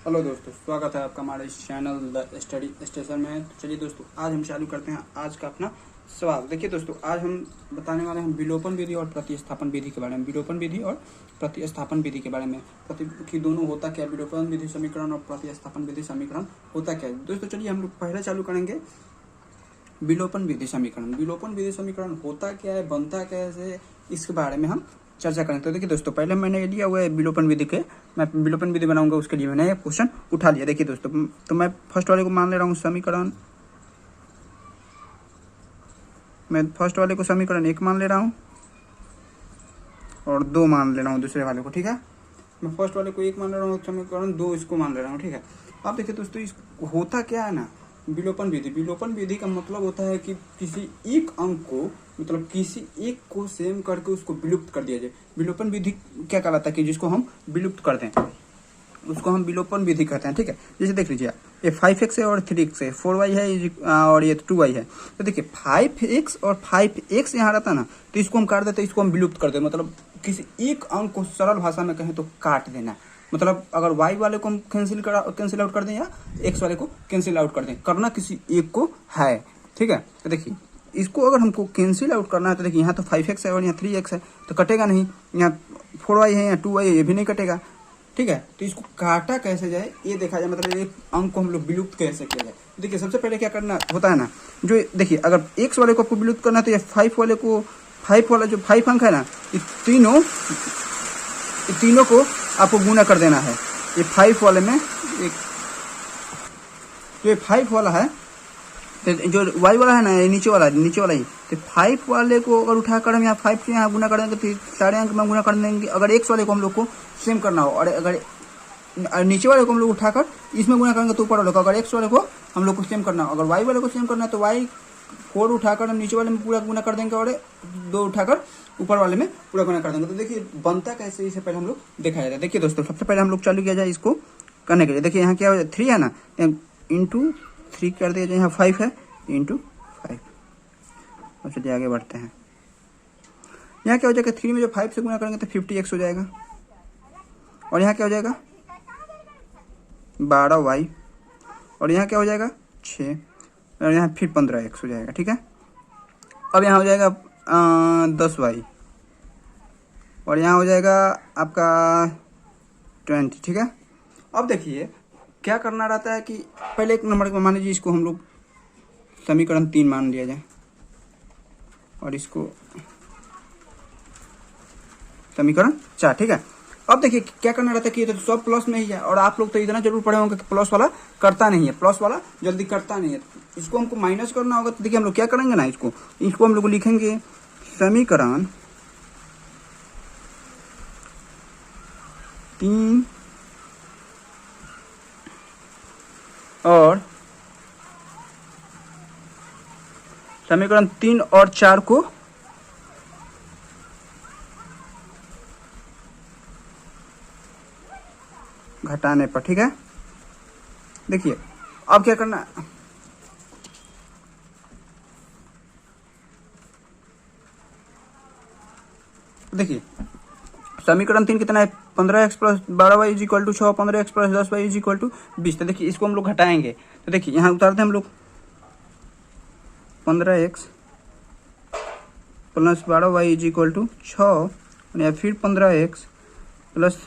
Hello दोस्तों, स्वागत है आपका हमारे इस चैनल द स्टडी स्टेशन में। चलिए दोस्तों, आज हम चालू करते हैं आज का अपना सवाल। देखिए दोस्तों, आज हम बताने वाले हैं विलोपन विधि और प्रतिस्थापन विधि के बारे में। विलोपन विधि और प्रतिस्थापन विधि के बारे में कि दोनों होता क्या, विलोपन विधि समीकरण और प्रतिस्थापन विधि समीकरण होता क्या है। दोस्तों चलिए हम लोग पहले चालू करेंगे विलोपन विधि समीकरण। विलोपन विधि समीकरण होता क्या है, बनता कैसे, इसके बारे में हम चर्चा करें। तो देखिए दोस्तों, पहले मैंने लिया हुआ है विलोपन विधि के, मैं विलोपन विधि बनाऊंगा, उसके लिए मैंने क्वेश्चन उठा लिया। देखिए दोस्तों, तो मैं फर्स्ट वाले को मान ले रहा हूँ समीकरण, मैं फर्स्ट वाले को समीकरण 1 मान ले रहा हूँ और 2 मान ले रहा हूँ दूसरे वाले को। ठीक है, मैं फर्स्ट वाले को 1 मान ले रहा हूँ, समीकरण 2 इसको मान ले रहा हूँ। ठीक है, अब देखिए दोस्तों, इस होता क्या है ना, विलोपन विधि। विलोपन विधि का मतलब होता है कि किसी एक अंक को, मतलब किसी एक को सेम करके उसको विलुप्त कर दिया जाए। विलोपन विधि क्या कहलाता है कि जिसको हम विलुप्त कर दें उसको हम विलोपन विधि कहते हैं। ठीक है, जैसे देख लीजिए, ये 5x है और 3x है, 4y है और ये 2y है। तो देखिए 5x और 5x यहाँ रहता है ना, तो इसको हम काट देते, इसको हम विलुप्त कर दें। मतलब किसी एक अंक को सरल भाषा में कहें तो काट देना। मतलब अगर y वाले को हम कैंसिल आउट कर दें या x वाले को कैंसिल आउट कर दें, करना किसी एक को है। ठीक है, तो देखिए इसको अगर हमको कैंसिल आउट करना है तो देखिए यहाँ तो 5x है और यहाँ 3x है, तो कटेगा नहीं। यहाँ 4y है, यहाँ 2y है, ये भी नहीं कटेगा। ठीक है, तो इसको काटा कैसे जाए ये देखा जाए, मतलब एक अंक को हम लोग विलुप्त कैसे किया जाए। देखिए सबसे पहले क्या करना होता है ना, जो देखिए अगर x वाले को आपको विलुप्त करना है तो ये 5 वाले को, 5 वाला जो 5 अंक है ना, ये तीनों को आपको गुना कर देना है। ये 5 वाले में एक जो 5 वाला है, जो y वाला है ना, ये नीचे वाला ही, तो 5 वाले को अगर उठाकर हम यहाँ 5 से यहाँ गुना कर देंगे तो सारे अंक में गुना कर देंगे। अगर x वाले को हम लोग को सेम करना हो और अगर नीचे वाले को हम लोग उठाकर इसमें गुना करेंगे तो ऊपर वाले को, अगर x वाले को हम लोग को सेम करना हो, अगर y वाले को सेम करना है तो y 4 उठाकर हम नीचे वाले में पूरा गुना कर देंगे और 2 उठाकर ऊपर वाले में पूरा गुना कर देंगे। तो देखिए बनता कैसे, इससे पहले हम लोग देखा जाता है। देखिए दोस्तों, सबसे पहले हम लोग चालू किया जाए इसको करने के लिए। देखिए यहाँ क्या हो जाए, 3 है ना, इंटू 3 कर दिया जाए, यहाँ 5 है इंटू 5। और चलिए आगे बढ़ते हैं। यहाँ क्या हो जाएगा, 3 में जो 5 से गुना करेंगे तो 50x हो जाएगा, और यहाँ क्या हो जाएगा 12y, और यहाँ क्या हो जाएगा 6, और यहाँ फिर 15x हो जाएगा। ठीक है, अब यहाँ हो जाएगा 10y, और यहाँ हो जाएगा आपका 20। ठीक है, अब देखिए क्या करना रहता है कि पहले एक नंबर को मान लीजिए, इसको हम लोग समीकरण 3 मान लिया जाए और इसको समीकरण 4। ठीक है, अब देखिए क्या करना रहता है कि ये तो सब प्लस में ही है, और आप लोग तो इतना जरूर पढ़े होंगे कि प्लस वाला करता नहीं है, प्लस वाला जल्दी करता नहीं है। इसको हमको माइनस करना होगा, तो देखिए हम लोग क्या करेंगे ना, इसको हम लोग लिखेंगे समीकरण 3 और समीकरण 3 और 4 को घटाने पर। ठीक है, देखिए अब क्या करना, देखिए समीकरण 3 कितना है, 15x plus 12y is equal to 6, 15x plus 10y is equal to 20। तो देखिए इसको हम लोग घटाएंगे, तो देखिए यहाँ उतारते हैं हम लोग 15x plus 12y is equal to 6, या फिर 15x plus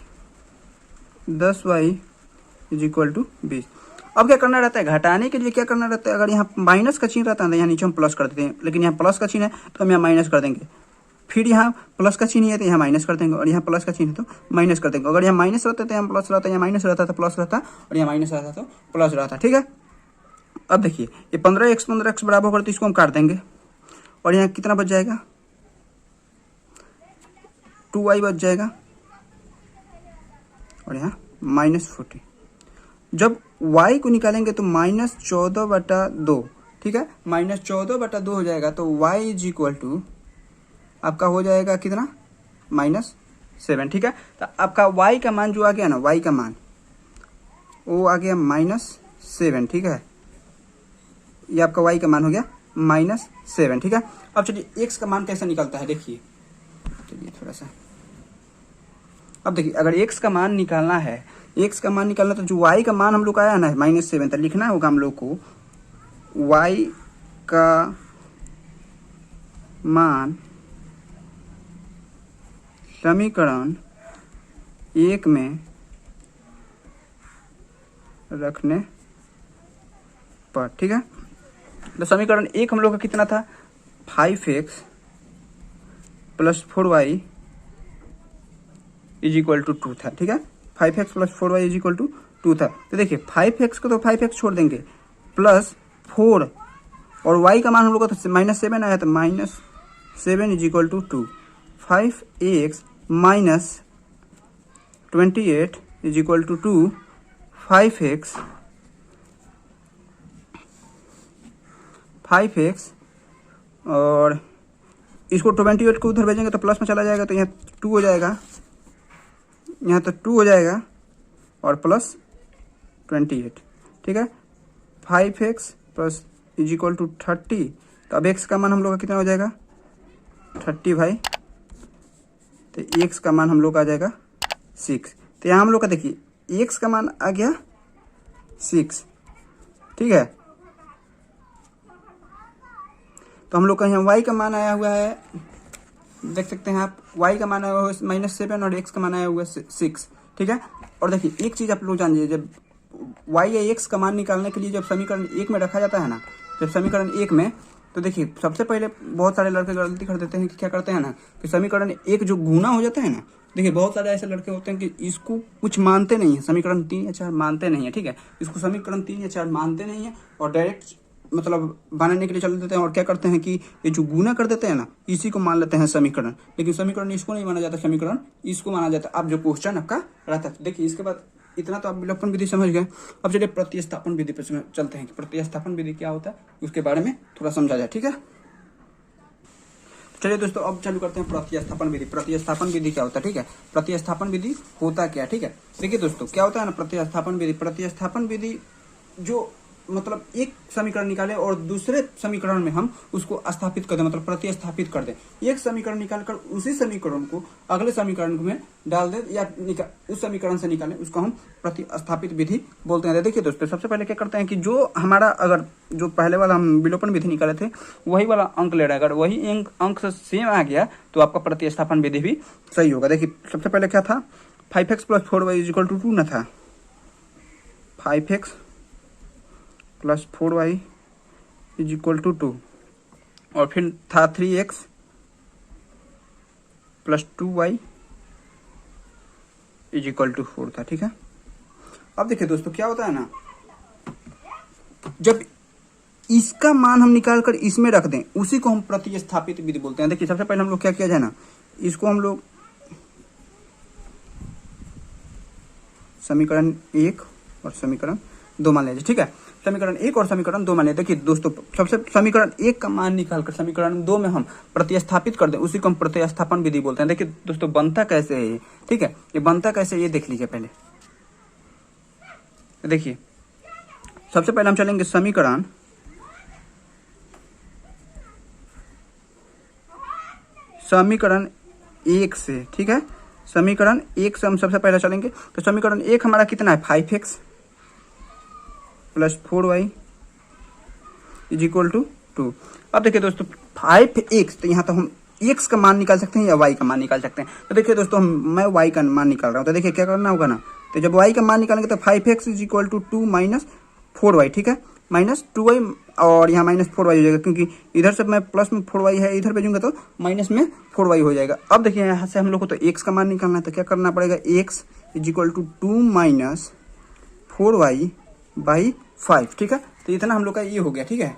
10y is equal to 20। अब क्या करना रहता है, घटाने के लिए क्या करना रहता है, अगर यहाँ माइनस का चिन्ह रहता है ना, यहाँ नीचे हम प्लस कर देते हैं, लेकिन यहाँ प्लस का चिन्ह है तो हम यहाँ माइनस कर देंगे। फिर यहाँ प्लस का चिन्ह है तो यहाँ माइनस कर देंगे, और यहाँ प्लस का चिन्ह है तो माइनस कर देंगे। अगर यहाँ माइनस रहता है तो यहाँ प्लस रहता है, यहाँ माइनस रहता तो प्लस रहता, और यहाँ माइनस रहता तो प्लस रहता। ठीक है, अब देखिए ये 15x बराबर होकर तो इसको हम काट देंगे, और यहाँ कितना बच जाएगा, 2y बच जाएगा, और यहाँ -40। जब y को निकालेंगे तो -14/2। ठीक है, -14/2 हो जाएगा, तो y इज इक्वल टू आपका हो जाएगा कितना, -7। ठीक है, तो आपका y का मान जो आ गया ना, y का मान वो आ गया -7। ठीक है, ये आपका y का मान हो गया -7। ठीक है, अब चलिए x का मान कैसे निकलता है, देखिए चलिए थोड़ा सा। अब देखिए अगर x का मान निकालना है एक्स का मान निकालना, तो जो वाई का मान हम लोग का आया ना -7, तो लिखना होगा हम लोग को वाई का मान समीकरण 1 में रखने पर, ठीक है। तो समीकरण 1 हम लोग का कितना था, 5x + 4y = 2 था, ठीक है। 5x + 4y = 2 था। तो देखिए 5x को तो 5x छोड़ देंगे, प्लस 4 और y का मान हम लोग का तो -7 आया, तो -7 = 2। 5x - 28 = 2। 5x और इसको 28 को उधर भेजेंगे तो प्लस में चला जाएगा, तो यहाँ 2 हो जाएगा, यहाँ तो 2 हो जाएगा और प्लस 28, ठीक है। 5x + = 30, तो अब x का मान हम लोग का कितना हो जाएगा 30 भाई, तो x का मान हम लोग का आ जाएगा 6। तो यहाँ हम लोग का देखिए x का मान आ गया 6, ठीक है। तो हम लोग का यहाँ y का मान आया हुआ है, देख सकते हैं आप, y का मान आया हुआ है -7 और x का मान आया हुआ है 6, ठीक है। और देखिए एक चीज़ आप लोग जानिए, जब y या x का मान निकालने के लिए जब समीकरण 1 में रखा जाता है ना, जब समीकरण 1 में, तो देखिए सबसे पहले बहुत सारे लड़के गलती कर देते हैं कि क्या करते हैं ना, कि समीकरण 1 जो गुना हो जाता है ना, देखिए बहुत सारे ऐसे लड़के होते हैं कि इसको कुछ मानते नहीं है, समीकरण 3 या 4 मानते नहीं है, ठीक है। इसको समीकरण 3 या 4 मानते नहीं है और डायरेक्ट मतलब बनाने के लिए चल देते हैं, और क्या करते हैं कि ये जो गुना कर देते हैं ना, इसी को मान लेते हैं समीकरण, लेकिन समीकरण इसको नहीं माना जाता, समीकरण इसको माना जाता है। अब जो क्वेश्चन आपका रहता है, देखिए इसके बाद इतना तो आप विलोपन विधि समझ गए। अब चलिए प्रतिस्थापन विधि पर चलते हैं कि प्रतिस्थापन विधि क्या होता है, उसके बारे में थोड़ा समझा जाए, ठीक है। चलिए दोस्तों अब चालू करते हैं प्रतिस्थापन विधि। प्रतिस्थापन विधि क्या होता है, ठीक है। प्रतिस्थापन विधि होता क्या, ठीक है। देखिए दोस्तों क्या होता है ना प्रतिस्थापन विधि। प्रतिस्थापन विधि जो मतलब एक समीकरण निकाले और दूसरे समीकरण में हम उसको स्थापित कर दें, मतलब प्रतिस्थापित कर दें। एक समीकरण निकालकर उसी समीकरण को अगले समीकरण में डाल दें या उस समीकरण से निकालें, उसको हम प्रतिस्थापित विधि बोलते हैं। देखिए दोस्तों सबसे पहले क्या करते हैं कि जो हमारा अगर जो पहले वाला हम विलोपन विधि निकाले थे वही वाला अंक ले रहा है, अगर वही अंक से सेम आ गया तो आपका प्रतिस्थापन विधि भी सही होगा। देखिए सबसे पहले क्या था, 5x + 4y = 2 ना था, 5x + 4y = 2, और फिर था 3x + 2y = 4 था, ठीक है। अब देखिए दोस्तों क्या होता है ना, जब इसका मान हम निकाल कर इसमें रख दें उसी को हम प्रतिस्थापित विधि बोलते हैं। देखिए सबसे पहले हम लोग क्या किया जाए ना, इसको हम लोग समीकरण 1 और समीकरण 2 मान लीजिए, ठीक है। समीकरण 1 और समीकरण 2 मान लीजिए। देखिए दोस्तों सबसे समीकरण 1 का मान निकालकर समीकरण 2 में हम प्रतिस्थापित कर दें, उसी को हम प्रतिस्थापन विधि बोलते हैं। देखिए दोस्तों बनता कैसे है ये, ठीक है। ये बनता कैसे ये देख लीजिए पहले। देखिए सबसे पहले हम चलेंगे समीकरण समीकरण 1 से, ठीक है। समीकरण 1 से हम सबसे पहले चलेंगे। तो समीकरण 1 हमारा कितना है, 5x + 4y = 2। अब देखिए दोस्तों 5x, तो यहाँ तो हम x का मान निकाल सकते हैं या y का मान निकाल सकते हैं। तो देखिए दोस्तों मैं y का मान निकाल रहा हूँ, तो देखिए क्या करना होगा ना, तो जब y का मान निकालेंगे तो 5x = 2 - 4y, ठीक है। -2y और यहाँ -4y हो जाएगा, क्योंकि इधर से मैं प्लस में 4y है, इधर भेजूंगा तो माइनस में 4y हो जाएगा। अब देखिए यहाँ से हम लोग को तो x का मान निकालना है, तो क्या करना पड़ेगा, x = 2 - 4y/5, ठीक है। तो इतना हम लोग का ये हो गया, ठीक है,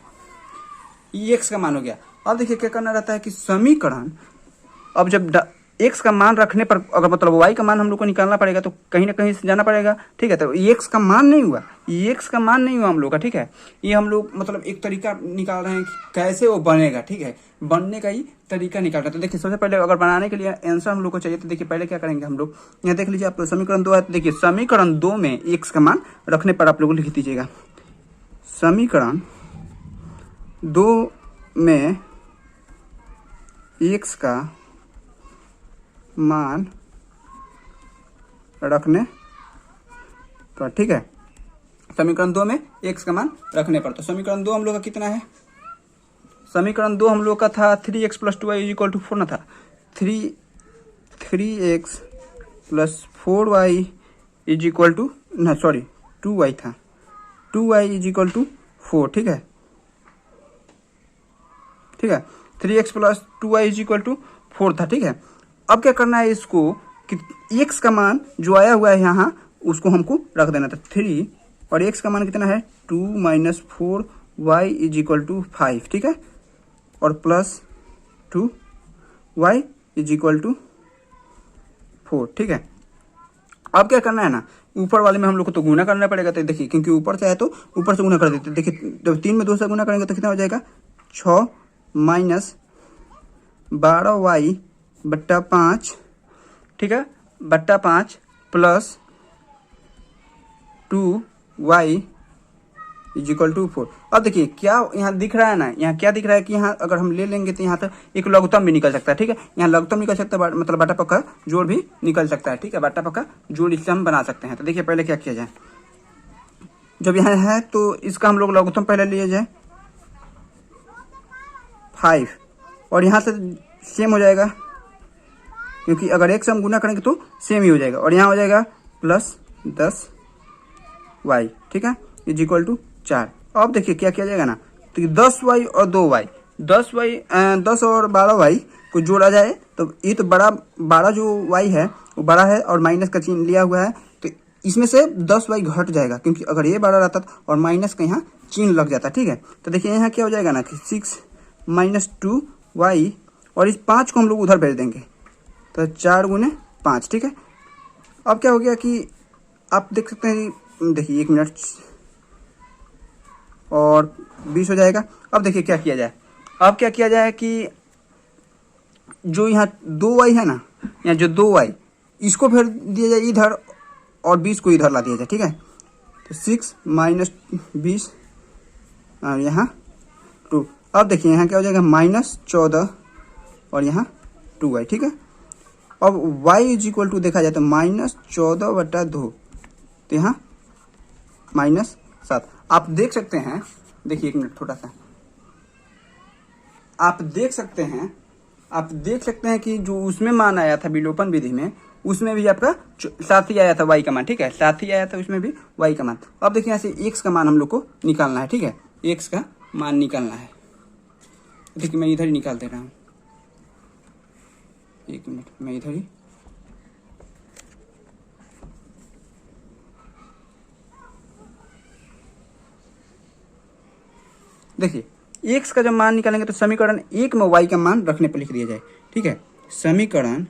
ये x का मान हो गया। अब देखिए क्या करना रहता है कि समीकरण, अब जब x का मान रखने पर अगर मतलब y का मान हम लोग को निकालना पड़ेगा तो कहीं ना कहीं से जाना पड़ेगा, ठीक है। तो x का मान नहीं हुआ, x का मान नहीं हुआ हम लोग का, ठीक है। ये हम लोग मतलब एक तरीका निकाल रहे हैं कि कैसे वो बनेगा, ठीक है, बनने का ही तरीका निकाल रहे हैं। तो देखिए सबसे पहले अगर बनाने के लिए आंसर हम लोग को चाहिए, तो देखिए पहले क्या करेंगे हम लोग, यहाँ देख लीजिए आप समीकरण 2 है, तो देखिए समीकरण 2 में x का मान रखने पर आप लोग लिख दीजिएगा, समीकरण 2 में x का मान रखने तो ठीक है, समीकरण 2 में x का मान रखने पर। तो समीकरण 2 हम लोग का कितना है, समीकरण 2 हम लोग का था 3x + 2y = 4 ना था, 3x + 4y = ना सॉरी 2y था, 2y = 4। ठीक है, 3x + 2y = 4 था। ठीक है, अब क्या करना है इसको कि x का मान जो आया हुआ है यहाँ उसको हमको रख देना था 3, और x का मान कितना है 2 - 4y = 5। ठीक है, और +2y = 4। ठीक है, अब क्या करना है ना, ऊपर वाले में हम लोग को तो गुना करना पड़ेगा। तो देखिए क्योंकि ऊपर से है तो ऊपर से गुना कर देते। देखिए जब 3 में 2 से गुना करेंगे तो कितना हो जाएगा 6 - 12y / 5। ठीक है, बट्टा 5 + 2y = 4। अब देखिए क्या यहाँ दिख रहा है ना, यहाँ क्या दिख रहा है कि यहाँ अगर हम ले लेंगे तो यहाँ तक एक लघुत्तम भी निकल सकता है। ठीक है, यहाँ लघुत्तम निकल सकता है, मतलब बाटा पक्का जोड़ भी निकल सकता है। ठीक है, बाटा पक्का जोड़ इससे हम बना सकते हैं। तो देखिए पहले क्या किया जाए, जब यहाँ है तो इसका हम लोग लघुत्तम पहले लिए जाए 5, और यहाँ से सेम हो जाएगा क्योंकि अगर एक से हम गुना करेंगे तो सेम ही हो जाएगा, और यहाँ हो जाएगा +10y। ठीक है, = 4। अब देखिए क्या किया जाएगा ना, तो 10y और 2y, 10 और 12y को जोड़ा जाए तो ये तो बड़ा 12 जो y है वो बड़ा है और माइनस का चिन्ह लिया हुआ है, तो इसमें से 10y घट जाएगा क्योंकि अगर ये बड़ा रहता और माइनस का यहाँ चिन्ह लग जाता। ठीक है, तो देखिए यहाँ क्या हो जाएगा ना कि 6 - 2y, और इस 5 को हम लोग उधर भेज देंगे तो 4 × 5। ठीक है, अब क्या हो गया कि आप देख सकते हैं, देखिए 1 मिनट और 20 हो जाएगा। अब देखिए क्या किया जाए, अब क्या किया जाए कि जो यहाँ 2y है ना, यहाँ जो 2y इसको फिर दिया जाए इधर और 20 को इधर ला दिया जाए। ठीक है, तो 6 - 20 और यहाँ 2। अब देखिए यहाँ क्या हो जाएगा -14 और यहाँ 2y। ठीक है, अब y = देखा जाए तो -14/2, तो यहाँ -7। आप देख सकते हैं, देखिए 1 मिनट थोड़ा सा, आप देख सकते हैं कि जो उसमें मान आया था विलोपन विधि में, उसमें भी आपका साथ ही आया था y का मान। ठीक है, साथ ही आया था उसमें भी y का मान। अब देखिए यहाँ से x का मान हम लोग को निकालना है। ठीक है, x का मान निकालना है। देखिए मैं इधर ही निकाल दे रहा हूँ, 1 मिनट मैं इधर ही, देखिए x का जब मान निकालेंगे तो समीकरण 1 में y का मान रखने पर लिख दिया जाए। ठीक है, समीकरण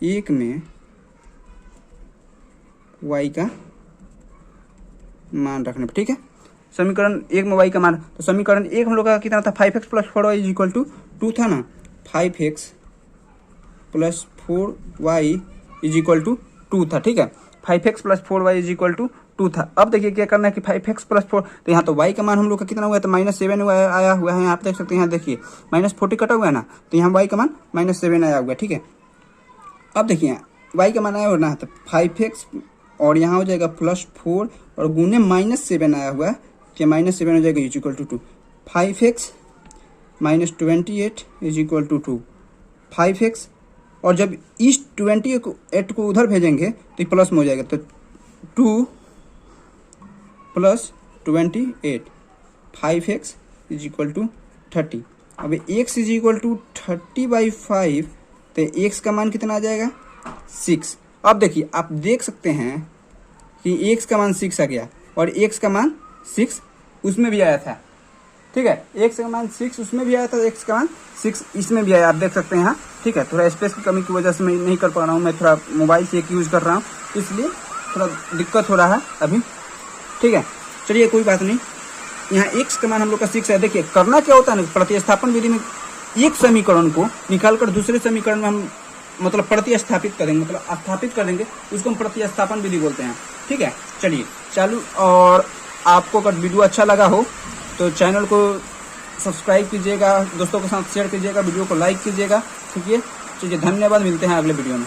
1 में y का मान रखने पर। ठीक है, समीकरण 1 में y का मान, तो समीकरण 1 हम लोग का कितना था 5x + 4y = 2 था ना, 5x + 4y = 2 था। ठीक है, 5x + 4y = 2 था। अब देखिए क्या करना है कि 5x + 4, तो यहाँ तो y का मान हम लोग का कितना हुआ है, तो -7 हुआ है, आया हुआ है। यहाँ आप देख सकते हैं, यहाँ देखिए -40 कटा हुआ है ना, तो यहाँ y का मान -7 आया हुआ है। ठीक है, अब देखिए y का मान आया हुआ ना, तो 5x और यहाँ हो जाएगा +4 और गुने -7 आया हुआ है, कि -7 हो जाएगा = 2। 5x - 28 = 2, 5x, और जब इस 28 को उधर भेजेंगे तो प्लस में हो जाएगा, तो 2 + 28, 5x = 30। अब x = 30/5, तो x का मान कितना आ जाएगा 6। अब देखिए आप देख सकते हैं कि x का मान 6 आ गया, और x का मान 6 उसमें भी आया था। ठीक है, x का मान 6 उसमें भी आया था, x का मान 6 इसमें भी आया, आप देख सकते हैं यहाँ। ठीक है, थोड़ा स्पेस की कमी की वजह से मैं नहीं कर पा रहा हूँ, मैं थोड़ा मोबाइल से एक यूज़ कर रहा हूँ, इसलिए थोड़ा दिक्कत हो रहा है अभी। ठीक है, चलिए कोई बात नहीं। यहाँ x का मान हम लोग का 6 है। देखिए करना क्या होता है ना, प्रतिस्थापन विधि में एक समीकरण को निकालकर दूसरे समीकरण में हम मतलब प्रतिस्थापित करेंगे, मतलब स्थापित कर देंगे, उसको हम प्रतिस्थापन विधि बोलते हैं। ठीक है, चलिए चालू। और आपको अगर वीडियो अच्छा लगा हो तो चैनल को सब्सक्राइब कीजिएगा, दोस्तों के साथ शेयर कीजिएगा, वीडियो को लाइक कीजिएगा। ठीक है, चलिए धन्यवाद, मिलते हैं अगले वीडियो में।